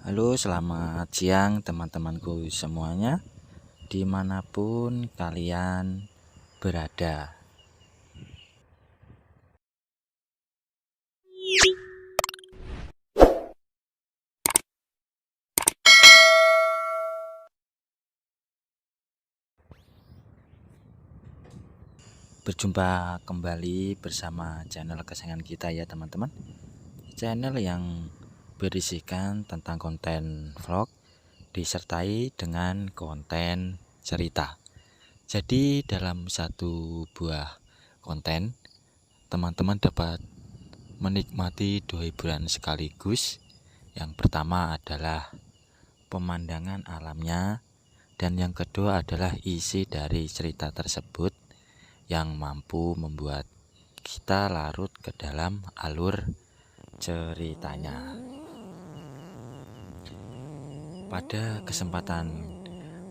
Halo, selamat siang teman-temanku semuanya, dimanapun kalian berada. Berjumpa kembali bersama channel kesayangan kita ya teman-teman. Channel yang berisikan tentang konten vlog disertai dengan konten cerita. Jadi dalam satu buah konten, teman-teman dapat menikmati dua hiburan sekaligus. Yang pertama adalah pemandangan alamnya, dan yang kedua adalah isi dari cerita tersebut yang mampu membuat kita larut ke dalam alur ceritanya. Pada kesempatan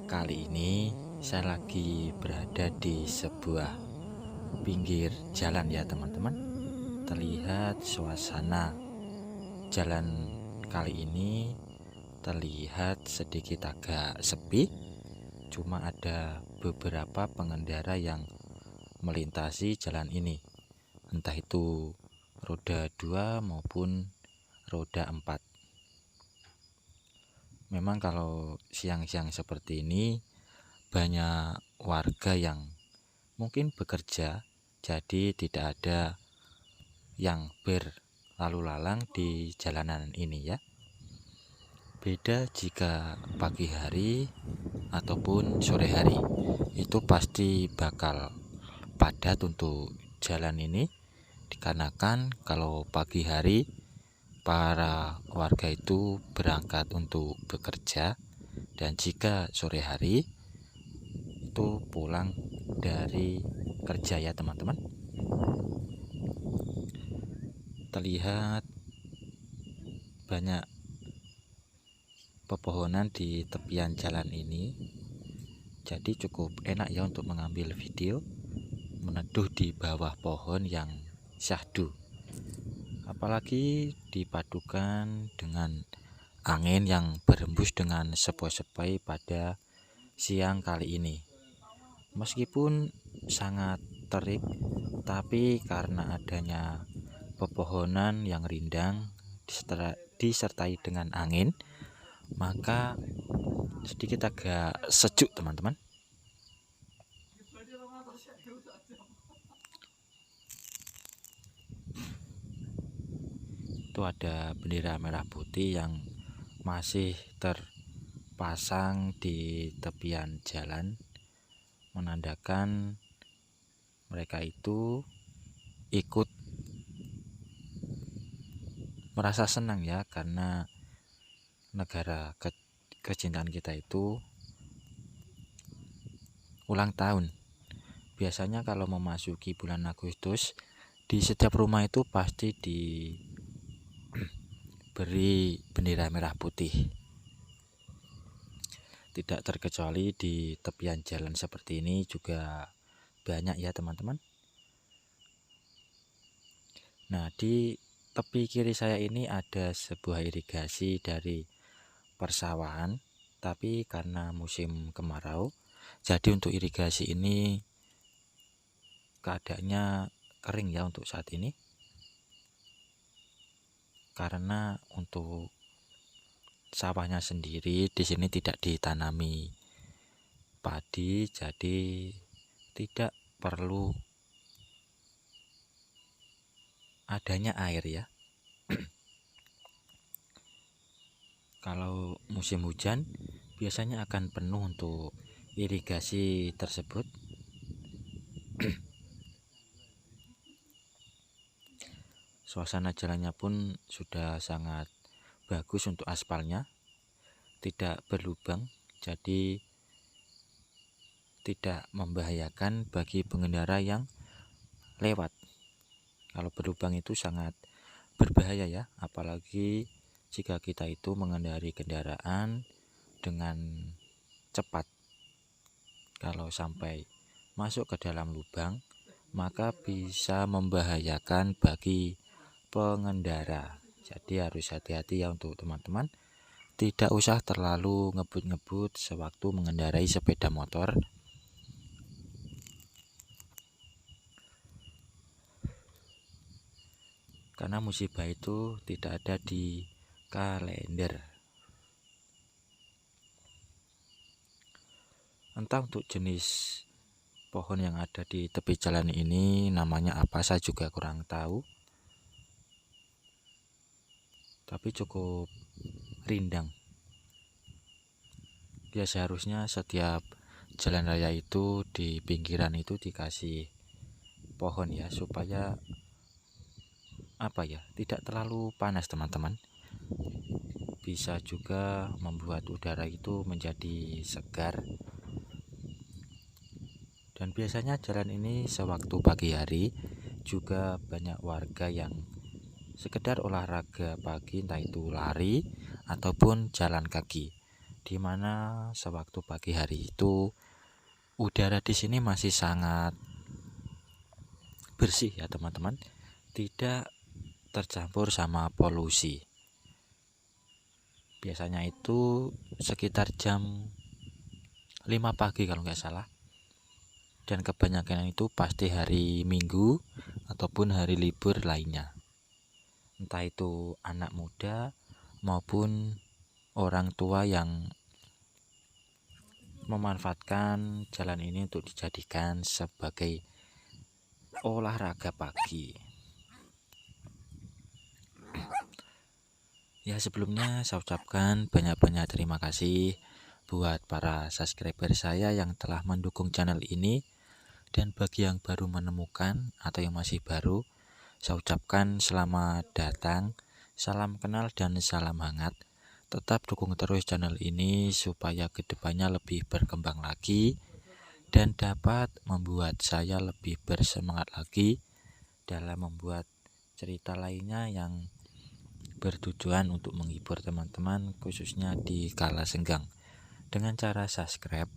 kali ini saya lagi berada di sebuah pinggir jalan ya teman-teman. Terlihat suasana jalan kali ini terlihat sedikit agak sepi. Cuma ada beberapa pengendara yang melintasi jalan ini, entah itu roda 2 maupun roda 4. Memang kalau siang-siang seperti ini banyak warga yang mungkin bekerja, jadi tidak ada yang berlalu lalang di jalanan ini ya. Beda jika pagi hari ataupun sore hari, itu pasti bakal padat untuk jalan ini, dikarenakan kalau pagi hari para warga itu berangkat untuk bekerja, dan jika sore hari itu pulang dari kerja ya teman-teman. Terlihat banyak pepohonan di tepian jalan ini, jadi cukup enak ya untuk mengambil video meneduh di bawah pohon yang syahdu. Apalagi dipadukan dengan angin yang berembus dengan sepoi-sepoi pada siang kali ini. Meskipun sangat terik, tapi karena adanya pepohonan yang rindang disertai dengan angin, maka sedikit agak sejuk teman-teman. Itu ada bendera merah putih yang masih terpasang di tepian jalan, menandakan mereka itu ikut merasa senang ya, karena negara kecintaan kita itu ulang tahun. Biasanya kalau memasuki bulan Agustus, di setiap rumah itu pasti diberi bendera merah putih. Tidak terkecuali di tepian jalan seperti ini juga banyak ya teman-teman. Nah, di tepi kiri saya ini ada sebuah irigasi dari persawahan, tapi karena musim kemarau, jadi untuk irigasi ini keadaannya kering ya untuk saat ini. Karena untuk sawahnya sendiri di sini tidak ditanami padi, jadi tidak perlu adanya air ya. Kalau musim hujan biasanya akan penuh untuk irigasi tersebut. Suasana jalannya pun sudah sangat bagus untuk aspalnya, tidak berlubang, jadi tidak membahayakan bagi pengendara yang lewat. Kalau berlubang itu sangat berbahaya ya, apalagi jika kita itu mengendarai kendaraan dengan cepat. Kalau sampai masuk ke dalam lubang, maka bisa membahayakan bagi pengendara. Jadi harus hati-hati ya untuk teman-teman. tidak usah terlalu ngebut-ngebut sewaktu mengendarai sepeda motor. Karena musibah itu tidak ada di kalender. Entah untuk jenis pohon yang ada di tepi jalan ini namanya apa, saya juga kurang tahu. Tapi cukup rindang. Ya seharusnya setiap jalan raya itu di pinggiran itu dikasih pohon ya, supaya tidak terlalu panas teman-teman. Bisa juga membuat udara itu menjadi segar. Dan biasanya jalan ini sewaktu pagi hari juga banyak warga yang sekedar olahraga pagi, entah itu lari ataupun jalan kaki. Dimana sewaktu pagi hari itu udara di sini masih sangat bersih ya teman-teman, tidak tercampur sama polusi. Biasanya itu sekitar jam 5 pagi kalau nggak salah. Dan kebanyakan itu pasti hari Minggu ataupun hari libur lainnya. Entah itu anak muda maupun orang tua yang memanfaatkan jalan ini untuk dijadikan sebagai olahraga pagi. Ya sebelumnya saya ucapkan banyak-banyak terima kasih buat para subscriber saya yang telah mendukung channel ini. Dan bagi yang baru menemukan atau yang masih baru, saya ucapkan selamat datang, salam kenal dan salam hangat. Tetap dukung terus channel ini supaya kedepannya lebih berkembang lagi dan dapat membuat saya lebih bersemangat lagi dalam membuat cerita lainnya yang bertujuan untuk menghibur teman-teman, khususnya di kala senggang, dengan cara subscribe,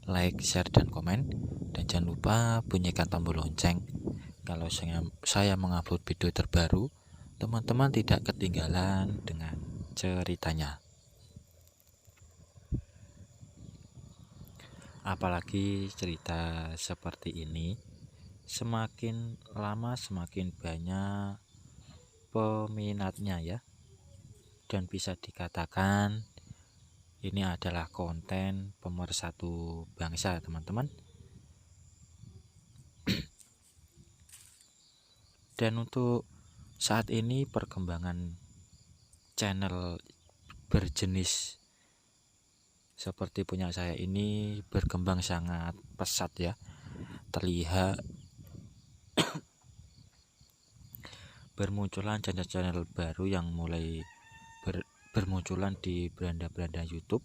like, share, dan komen. Dan jangan lupa bunyikan tombol lonceng. Kalau saya mengupload video terbaru, teman-teman tidak ketinggalan dengan ceritanya. Apalagi cerita seperti ini, semakin lama semakin banyak peminatnya ya. Dan bisa dikatakan ini adalah konten pemersatu bangsa teman-teman. Dan untuk saat ini perkembangan channel berjenis seperti punya saya ini berkembang sangat pesat ya. Terlihat bermunculan channel-channel baru yang mulai bermunculan di beranda-beranda YouTube.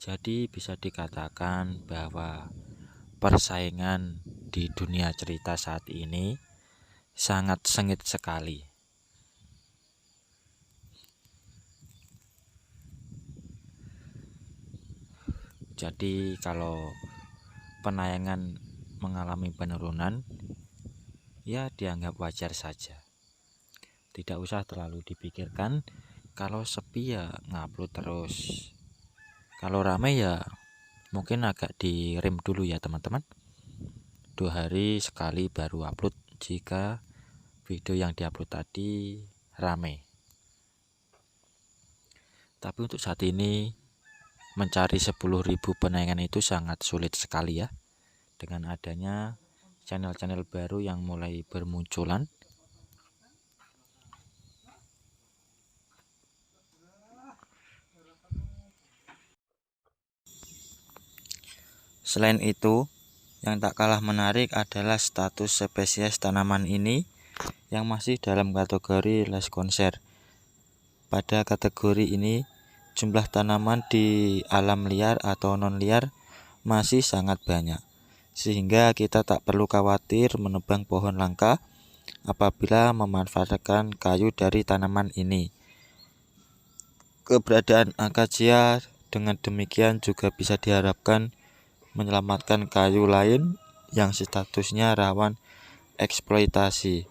Jadi bisa dikatakan bahwa persaingan di dunia cerita saat ini sangat sengit sekali. Jadi kalau penayangan mengalami penurunan, ya dianggap wajar saja. Tidak usah terlalu dipikirkan. Kalau sepi ya ngupload terus. Kalau rame ya mungkin agak direm dulu ya teman-teman. 2 hari sekali baru upload jika video yang diupload tadi rame. Tapi untuk saat ini mencari 10.000 penayangan itu sangat sulit sekali ya. Dengan adanya channel-channel baru yang mulai bermunculan. Selain itu, yang tak kalah menarik adalah status spesies tanaman ini yang masih dalam kategori last konser. Pada kategori ini, jumlah tanaman di alam liar atau non liar masih sangat banyak, sehingga kita tak perlu khawatir menebang pohon langka apabila memanfaatkan kayu dari tanaman ini. Keberadaan akasia dengan demikian juga bisa diharapkan menyelamatkan kayu lain yang statusnya rawan eksploitasi.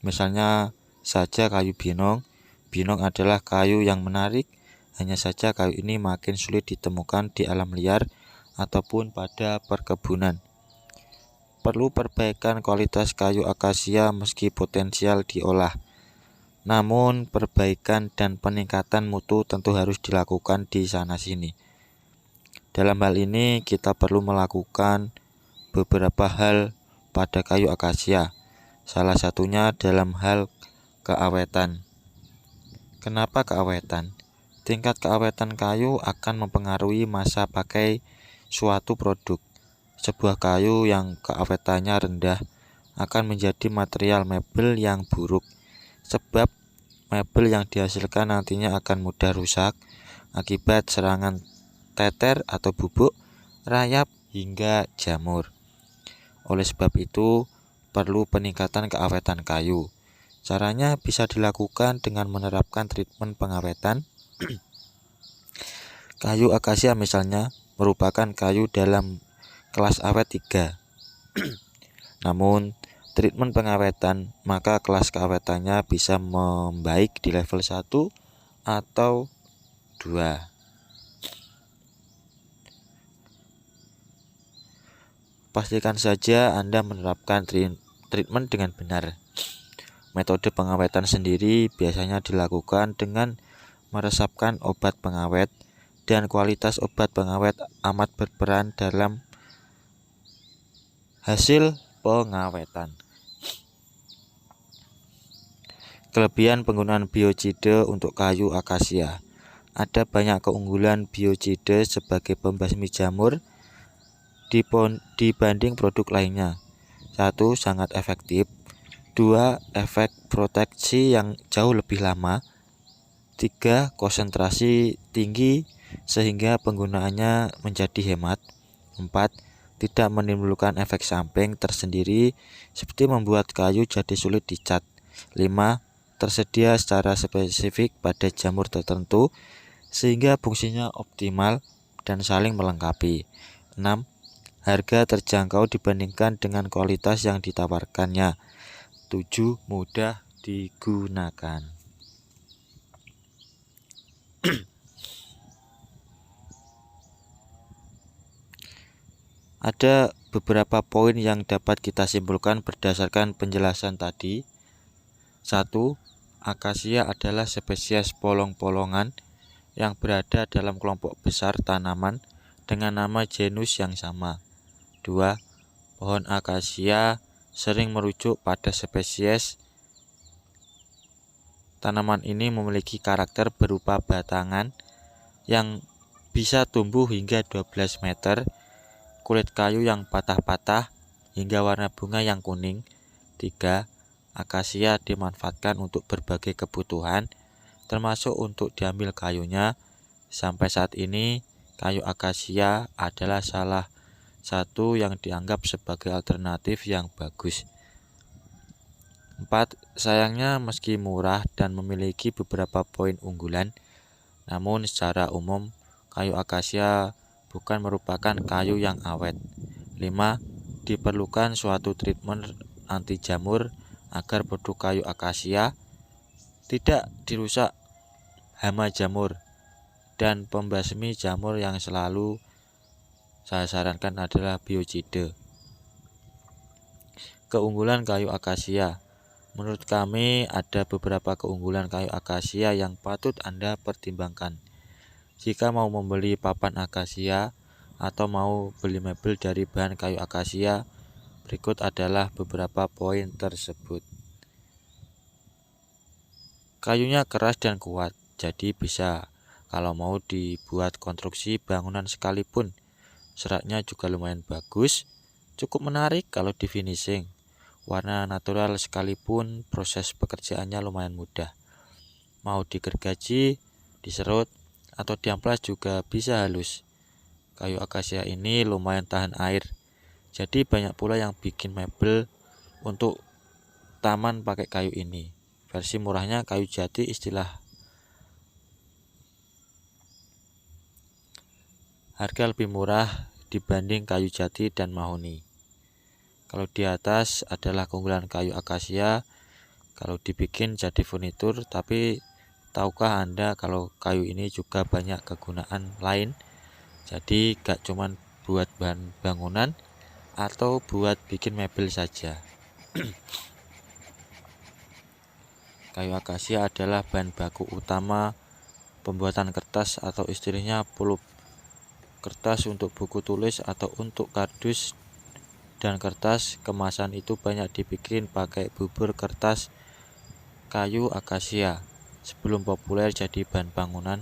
Misalnya saja kayu binong Binong adalah kayu yang menarik, hanya saja kayu ini makin sulit ditemukan di alam liar ataupun pada perkebunan. Perlu perbaikan kualitas kayu akasia meski potensial diolah. Namun perbaikan dan peningkatan mutu tentu harus dilakukan di sana-sini. Dalam hal ini kita perlu melakukan beberapa hal pada kayu akasia. Salah satunya dalam hal keawetan. Kenapa keawetan? Tingkat keawetan kayu akan mempengaruhi masa pakai suatu produk. Sebuah kayu yang keawetannya rendah akan menjadi material mebel yang buruk, sebab mebel yang dihasilkan nantinya akan mudah rusak akibat serangan teter atau bubuk, rayap, hingga jamur. Oleh sebab itu, perlu peningkatan keawetan kayu. Caranya bisa dilakukan dengan menerapkan treatment pengawetan. Kayu akasia misalnya merupakan kayu dalam kelas awet 3. Namun, treatment pengawetan maka kelas keawetannya bisa membaik di level 1 atau 2. Pastikan saja Anda menerapkan treatment dengan benar. Metode pengawetan sendiri biasanya dilakukan dengan meresapkan obat pengawet, dan kualitas obat pengawet amat berperan dalam hasil pengawetan. Kelebihan penggunaan biocida untuk kayu akasia. Ada banyak keunggulan biocida sebagai pembasmi jamur dibanding produk lainnya. 1. Sangat efektif. 2. Efek proteksi yang jauh lebih lama. 3. Konsentrasi tinggi sehingga penggunaannya menjadi hemat. 4. Tidak menimbulkan efek samping tersendiri seperti membuat kayu jadi sulit dicat. 5. Tersedia secara spesifik pada jamur tertentu sehingga fungsinya optimal dan saling melengkapi. 6. Harga terjangkau dibandingkan dengan kualitas yang ditawarkannya. 7. Mudah digunakan. Ada beberapa poin yang dapat kita simpulkan berdasarkan penjelasan tadi. 1. Akasia adalah spesies polong-polongan yang berada dalam kelompok besar tanaman dengan nama genus yang sama. 2. Pohon akasia sering merujuk pada spesies. Tanaman ini memiliki karakter berupa batangan yang bisa tumbuh hingga 12 meter, kulit kayu yang patah-patah, hingga warna bunga yang kuning. 3. Akasia dimanfaatkan untuk berbagai kebutuhan, termasuk untuk diambil kayunya. Sampai saat ini, kayu akasia adalah salah satu yang dianggap sebagai alternatif yang bagus. 4. Sayangnya meski murah dan memiliki beberapa poin unggulan, namun secara umum kayu akasia bukan merupakan kayu yang awet. 5. Diperlukan suatu treatment anti jamur agar produk kayu akasia tidak dirusak hama jamur, dan pembasmi jamur yang selalu saya sarankan adalah biocida. Keunggulan kayu akasia. Menurut kami ada beberapa keunggulan kayu akasia yang patut Anda pertimbangkan. Jika mau membeli papan akasia atau mau beli mebel dari bahan kayu akasia, berikut adalah beberapa poin tersebut. Kayunya keras dan kuat, jadi bisa kalau mau dibuat konstruksi bangunan sekalipun. Seratnya juga lumayan bagus, cukup menarik kalau di finishing. Warna natural sekalipun proses pekerjaannya lumayan mudah. Mau digergaji, diserut, atau diamplas juga bisa halus. Kayu akasia ini lumayan tahan air, jadi banyak pula yang bikin mebel untuk taman pakai kayu ini. Versi murahnya kayu jati istilah. Harga lebih murah dibanding kayu jati dan mahoni. Kalau di atas adalah keunggulan kayu akasia, kalau dibikin jadi furnitur, tapi tahukah Anda kalau kayu ini juga banyak kegunaan lain? Jadi gak cuman buat bahan bangunan atau buat bikin mebel saja. Kayu akasia adalah bahan baku utama pembuatan kertas atau istilahnya pulp. Kertas untuk buku tulis atau untuk kardus dan kertas kemasan itu banyak dibikin pakai bubur kertas kayu akasia. Sebelum populer jadi bahan bangunan,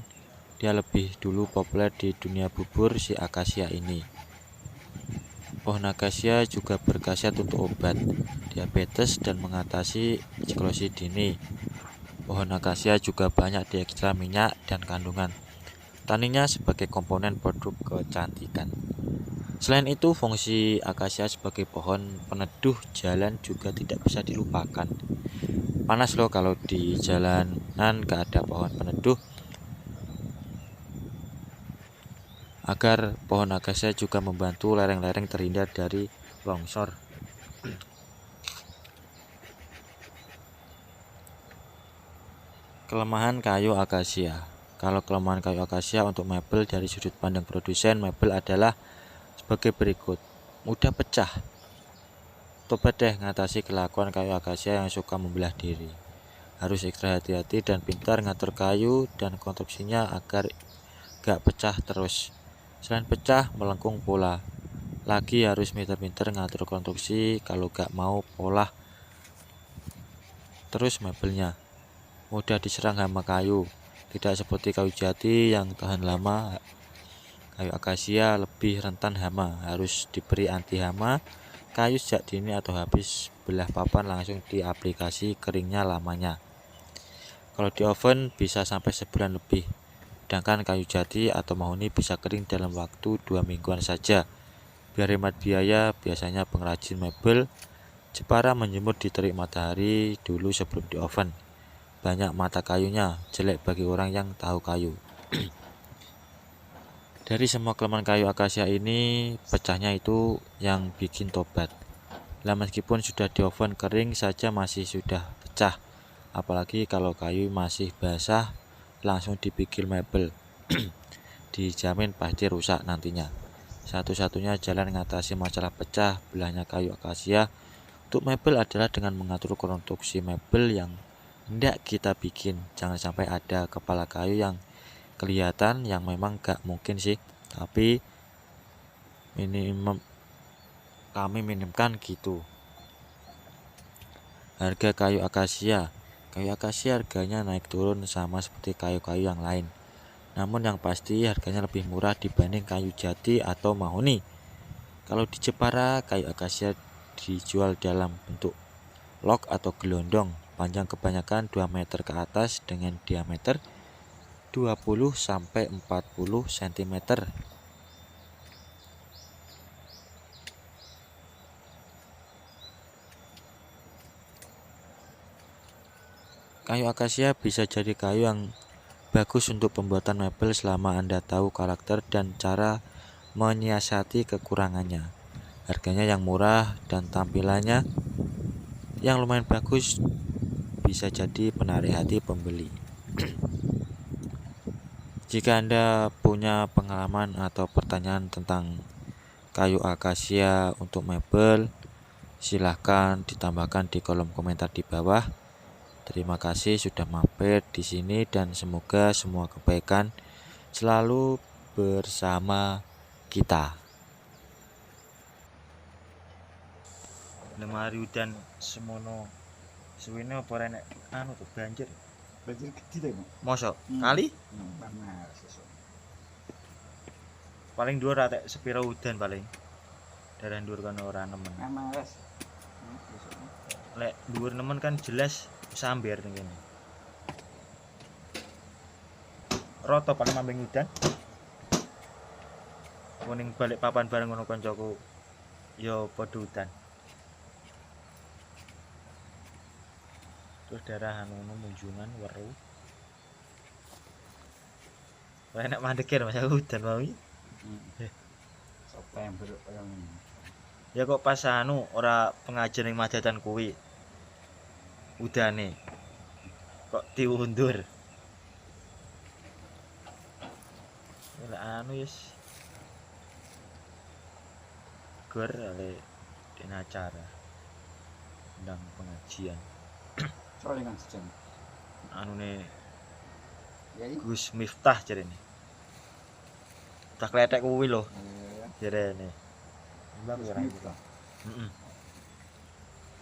dia lebih dulu populer di dunia bubur si akasia ini. Pohon akasia juga berkhasiat untuk obat diabetes dan mengatasi sklerosis dini. Pohon akasia juga banyak diekstrak minyak dan kandungan taninya sebagai komponen produk kecantikan. Selain itu, fungsi akasia sebagai pohon peneduh jalan juga tidak bisa dilupakan. Panas loh kalau di jalanan gak ada pohon peneduh. Agar pohon akasia juga membantu lereng-lereng terhindar dari longsor. Kelemahan kayu akasia. Kalau kelemahan kayu akasia untuk mebel dari sudut pandang produsen mebel adalah sebagai berikut. Mudah pecah. Coba deh ngatasi kelakuan kayu akasia yang suka membelah diri. Harus ekstra hati-hati dan pintar ngatur kayu dan konstruksinya agar gak pecah terus. Selain pecah, melengkung pola. Lagi harus pintar-pintar ngatur konstruksi kalau gak mau pola terus mebelnya. Mudah diserang hama kayu. Tidak seperti kayu jati yang tahan lama, kayu akasia lebih rentan hama, harus diberi anti hama kayu sejak dini atau habis belah papan langsung diaplikasi keringnya lamanya. Kalau di oven bisa sampai sebulan lebih, sedangkan kayu jati atau mahoni bisa kering dalam waktu 2 mingguan saja. Biar hemat biaya, biasanya pengrajin mebel Jepara menjemur di terik matahari dulu sebelum di oven. Banyak mata kayunya, jelek bagi orang yang tahu kayu. Dari semua kelemahan kayu akasia ini, pecahnya itu yang bikin tobat. Lah meskipun sudah di oven kering saja masih sudah pecah. Apalagi kalau kayu masih basah, langsung dibikin mebel. Dijamin pasti rusak nantinya. Satu-satunya jalan mengatasi masalah pecah belahnya kayu akasia untuk mebel adalah dengan mengatur konstruksi mebel yang hendak kita bikin. Jangan sampai ada kepala kayu yang kelihatan yang memang gak mungkin sih, tapi kami minimkan gitu. Harga kayu akasia harganya naik turun sama seperti kayu-kayu yang lain, namun yang pasti harganya lebih murah dibanding kayu jati atau mahoni. Kalau di Jepara, kayu akasia dijual dalam bentuk log atau gelondong, panjang kebanyakan 2 meter ke atas dengan diameter 20-40 cm. Kayu akasia bisa jadi kayu yang bagus untuk pembuatan mebel selama Anda tahu karakter dan cara menyiasati kekurangannya. Harganya yang murah dan tampilannya yang lumayan bagus bisa jadi penarik hati pembeli. Jika Anda punya pengalaman atau pertanyaan tentang kayu akasia untuk mebel, silahkan ditambahkan di kolom komentar di bawah. Terima kasih sudah mampir di sini dan semoga semua kebaikan selalu bersama kita. Lemari udan semono suwene apa renek anu tuh banjir gede lho. Mosok kali? Paling dhuwur atek sepira udan paling. Daerah dhuwur kan ora nemen. Lek dhuwur nemen kan jelas samber ning kene. Roto paling mambing udan. Kuning balik papan bareng ngono kancaku. Ya padha udan. Terus daerah anu Munjungan weru. Wae nek mandekir masa udan wae. September yang ya kok pas anu ora pengajian ning Madatan kuwi. Udane kok diundur. anu yes gor oleh dina acara undang pengajian Soalnya kan sejam. anune Ya ini. Gus Miftah jarene. Tak kletek kuwi lho Ya. jarene. Mbak Terus ora iki. Miftah. Heeh.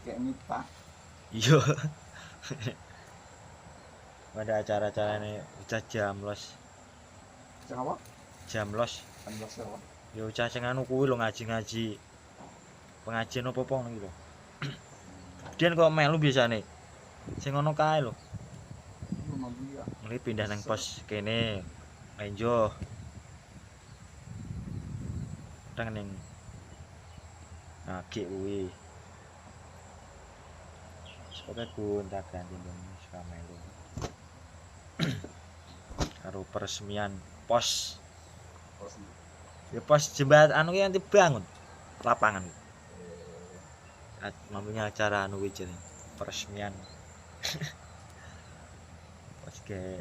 Kayak Miftah. Iya. Ada acara-acarane ucah jamlos. Cak apa? Jamlos. Kan bahasa apa? Ya ucah sing anu kuwi lho ngaji-ngaji. Pengajian opo-opo ngono iki lho. Dian kok melu biasane. Sing ngono kae lho. Rumah dia. Mulai pindah nang pos kene. Enjo. Tang ning Nagik kuwi. Pokoke gonta ganti suka melu. Karo peresmian pos. Ya pos jembatan anu ki nanti bangun lapangan. Mampunya acara anu kuwi jeneng peresmian. Pos ke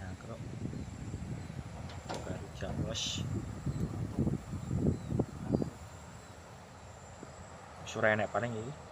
nyangkruk. Baru jamlos. Sore enek paling iki.